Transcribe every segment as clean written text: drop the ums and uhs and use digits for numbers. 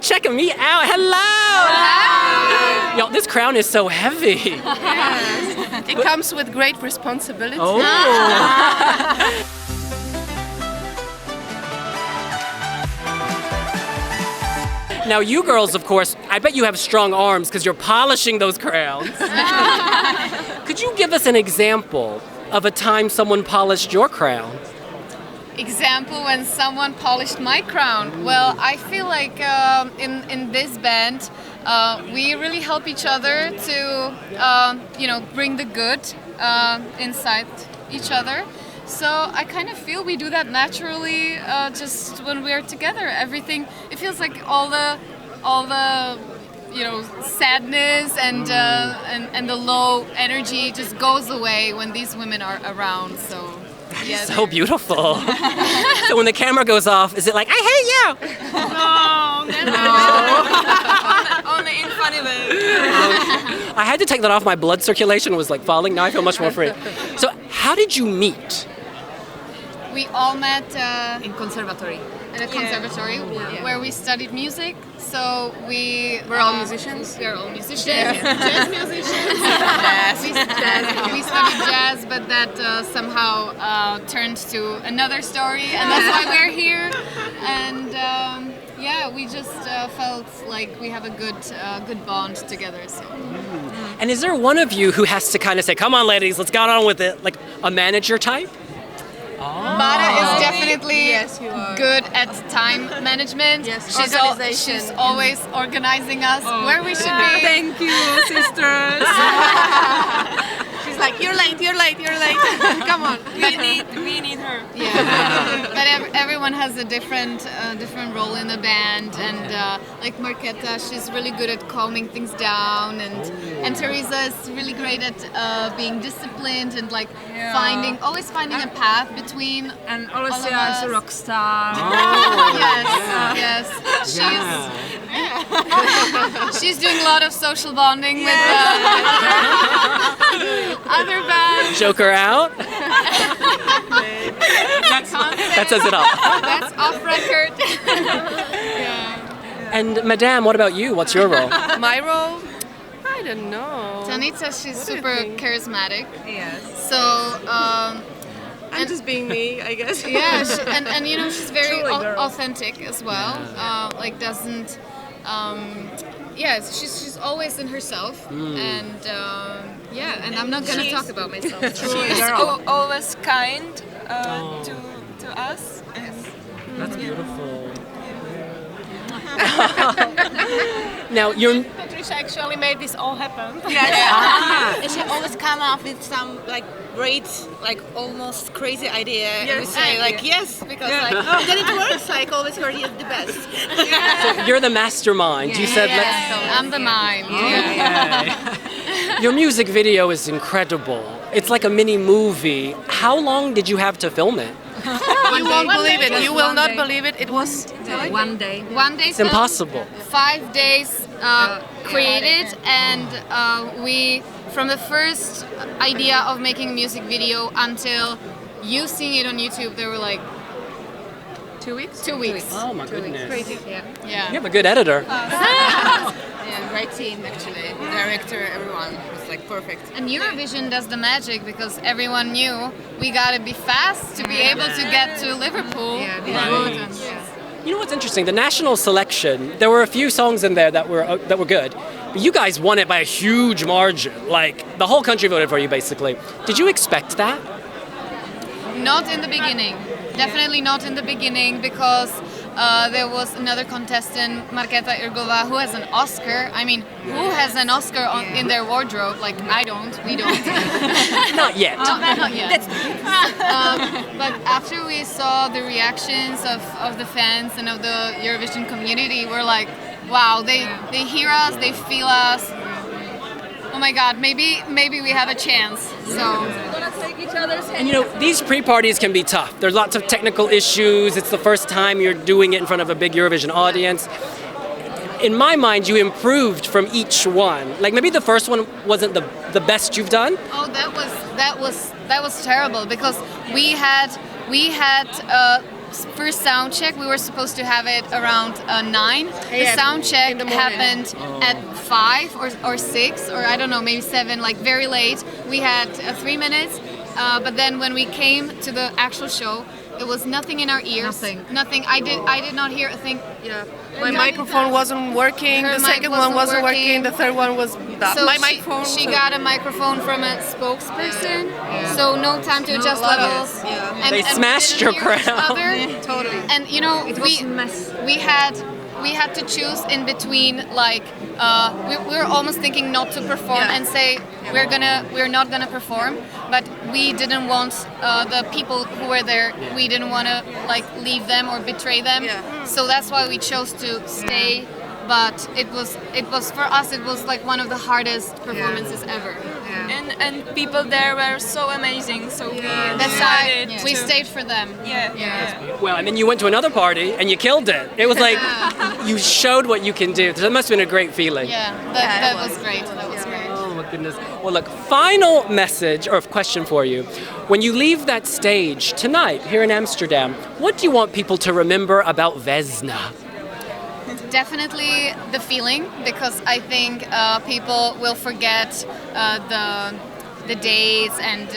check me out. Hello. Hi. Yo, this crown is so heavy. Yes. It comes with great responsibility. Oh. Now you girls, of course, I bet you have strong arms because you're polishing those crowns. Could you give us an example of a time someone polished your crown? Example when someone polished my crown. Well, I feel like in this band we really help each other to bring the good inside each other. So I kind of feel we do that naturally, just when we are together. Everything, it feels like all the sadness and the low energy just goes away when these women are around. So yeah, So beautiful. So when the camera goes off, is it like, I hate you? No. Only in funny ways. I had to take that off. My blood circulation was like falling. Now I feel much more free. So how did you meet? We all met In conservatory. in a conservatory where we studied music. So we're all musicians? We're all musicians. Jazz musicians. We studied jazz, but that somehow turned to another story, and that's why we're here. And we just felt like we have a good bond together. So. And is there one of you who has to kind of say, come on, ladies, let's get on with it, like a manager type? Mara is definitely good at time management. Yes, She's always organizing us where we should be. Thank you, sisters. She's like, you're late. Come on, we need her. Yeah, but everyone has a different role in the band, and like Marketa, she's really good at calming things down, and Teresa is really great at being disciplined and like always finding a path between. And Olesya is a rock star. Yes. She's doing a lot of social bonding with other bands. Joker out? That says it all. That's off record. And Madame, what about you? What's your role? My role? I don't know. Tanita, she's super charismatic. Yes. So, I'm just being me, I guess. yeah, and she's very Truly girl. authentic as well. She's always in herself, and and I'm not gonna talk about myself. She's always kind to us. That's beautiful. Now, you're... Patricia actually made this all happen. And she always come up with some great, almost crazy idea, and we say yes, because then it works. Always heard you the best. So you're the mastermind. You said I'm the mind. Your music video is incredible. It's like a mini movie. How long did you have to film it? You won't believe it. You will not believe it. It was 1 day. 1 day. It's impossible. 5 days created, and we, from the first idea of making a music video until you seeing it on YouTube, there were like 2 weeks. 2 weeks. Oh my goodness. Crazy. Yeah. You have a good editor. Yeah, great team actually. Director, everyone was perfect. And Eurovision does the magic because everyone knew we gotta be fast to be able to get to Liverpool. You know what's interesting? The national selection, there were a few songs in there that were good. But you guys won it by a huge margin. Like, the whole country voted for you, basically. Did you expect that? Not in the beginning. Definitely not in the beginning, because there was another contestant, Marketa Irgova, who has an Oscar. I mean, who has an Oscar in their wardrobe? Like, I don't, we don't. Not yet. Not yet. But after we saw the reactions of the fans and of the Eurovision community, we're like, wow, they hear us, they feel us. Oh my God, maybe we have a chance. So. And these pre-parties can be tough. There's lots of technical issues. It's the first time you're doing it in front of a big Eurovision audience. In my mind, you improved from each one. Like, maybe the first one wasn't the best you've done. Oh, that was terrible, because we had first sound check, we were supposed to have it around 9. The sound check happened at 5 or 6 or I don't know, maybe 7, like very late. We had 3 minutes, but then when we came to the actual show, it was nothing in our ears. Nothing. I did not hear a thing. Yeah. My microphone wasn't working. Her The mic second one wasn't working. The third one was So my she, microphone. she got a microphone from a spokesperson, so no time to adjust levels. Yeah. And, They and we smashed didn't your hear each crowd. other. Totally. And you know, we had to choose in between, like we were almost thinking not to perform and say we're not gonna perform, but we didn't want the people who were there, we didn't want to like leave them or betray them. So that's why we chose to stay. But it was for us, it was like one of the hardest performances ever. And people there were so amazing, so we That's why decided we to- stayed for them. Well, and then you went to another party and you killed it. It was like you showed what you can do. That must have been a great feeling. That was great. That was great. Oh my goodness. Well, look, final message or question for you. When you leave that stage tonight here in Amsterdam, what do you want people to remember about Vesna? Definitely the feeling, because I think people will forget the days and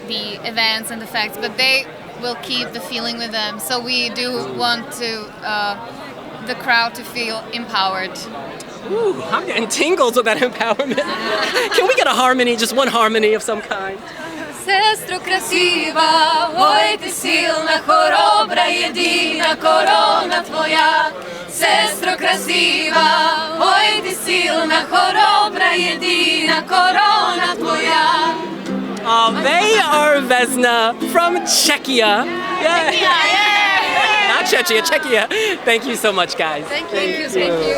the events and the facts, but they will keep the feeling with them. So we do want to the crowd to feel empowered. Ooh, I'm getting tingles with that empowerment. Can we get a harmony, just one harmony of some kind? Sestro krasiva, oj ti silna, chorobra, jedina korona tvoja. Sestro krasiva, oj ti silna, chorobra, jedina korona tvoja. They are Vesna from Czechia. Yeah. Not Czechia, Czechia. Thank you so much, guys. Thank you.